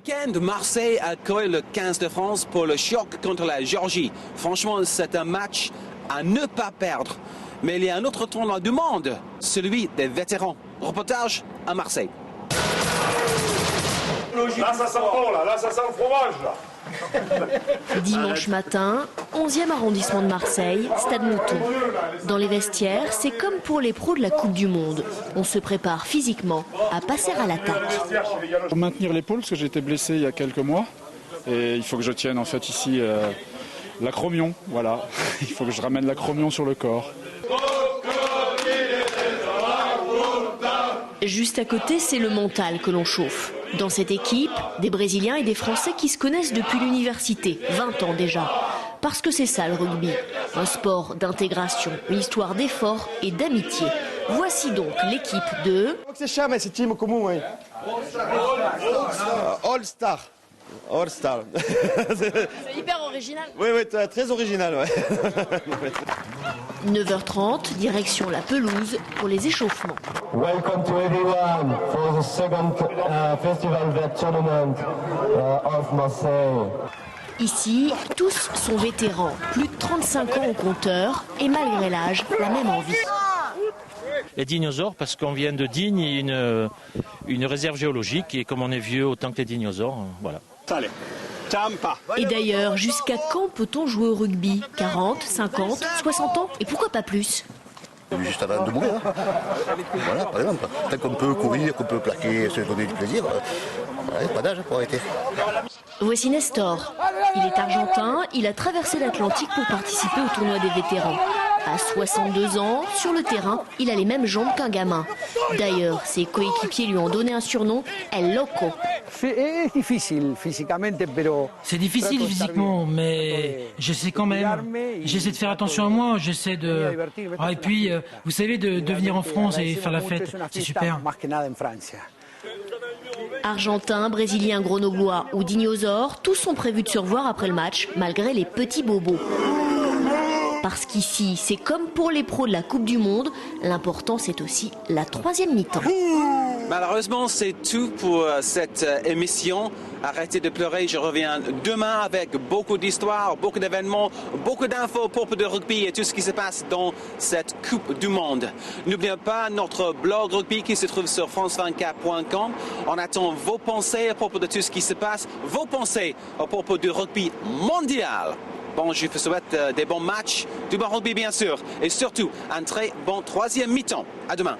week-end, Marseille accueille le 15 de France pour le choc contre la Géorgie. Franchement, c'est un match à ne pas perdre. Mais il y a un autre tournoi du monde, celui des vétérans. Reportage à Marseille. Là, ça sent bon, là ça sent le fromage, là. Dimanche matin, 11e arrondissement de Marseille, Stade Mouton. Dans les vestiaires, c'est comme pour les pros de la Coupe du Monde. On se prépare physiquement à passer à l'attaque. Pour maintenir l'épaule, parce que j'ai été blessé il y a quelques mois, et il faut que je tienne en fait ici l'acromion, voilà. Il faut que je ramène l'acromion sur le corps. Juste à côté, c'est le mental que l'on chauffe. Dans cette équipe, des Brésiliens et des Français qui se connaissent depuis l'université, 20 ans déjà. Parce que c'est ça le rugby, un sport d'intégration, une histoire d'effort et d'amitié. Voici donc l'équipe de... C'est team commun, All Star. All Star. C'est hyper original. Oui, très original, ouais. 9h30, direction la pelouse pour les échauffements. Welcome to everyone for the second festival vet tournament of Marseille. Ici, tous sont vétérans, plus de 35 ans au compteur et malgré l'âge, la même envie. Les dinosaures, parce qu'on vient de Digne, une réserve géologique, et comme on est vieux, autant que les dinosaures, voilà. Et d'ailleurs, jusqu'à quand peut-on jouer au rugby? 40, 50, 60 ans? Et pourquoi pas plus? Juste avant de mourir. Voilà, par exemple. Tant qu'on peut courir, qu'on peut plaquer, se donner du plaisir, pas d'âge pour arrêter. Voici Nestor. Il est argentin, il a traversé l'Atlantique pour participer au tournoi des vétérans. À 62 ans, sur le terrain, il a les mêmes jambes qu'un gamin. D'ailleurs, ses coéquipiers lui ont donné un surnom, El Loco. C'est difficile physiquement, mais j'essaie quand même. J'essaie de faire attention à moi, j'essaie de... Ah, et puis, vous savez, de venir en France et faire la fête, c'est super. Argentins, Brésiliens, Grenoblois ou Dinosaures, tous sont prévus de se revoir après le match, malgré les petits bobos. Parce qu'ici, c'est comme pour les pros de la Coupe du Monde, l'important c'est aussi la troisième mi-temps. Malheureusement, c'est tout pour cette émission. Arrêtez de pleurer, je reviens demain avec beaucoup d'histoires, beaucoup d'événements, beaucoup d'infos propres de rugby et tout ce qui se passe dans cette Coupe du Monde. N'oubliez pas notre blog rugby qui se trouve sur france24.com. On attend vos pensées à propos de tout ce qui se passe, vos pensées à propos du rugby mondial. Bon, je vous souhaite des bons matchs, du bon rugby bien sûr, et surtout un très bon troisième mi-temps. À demain.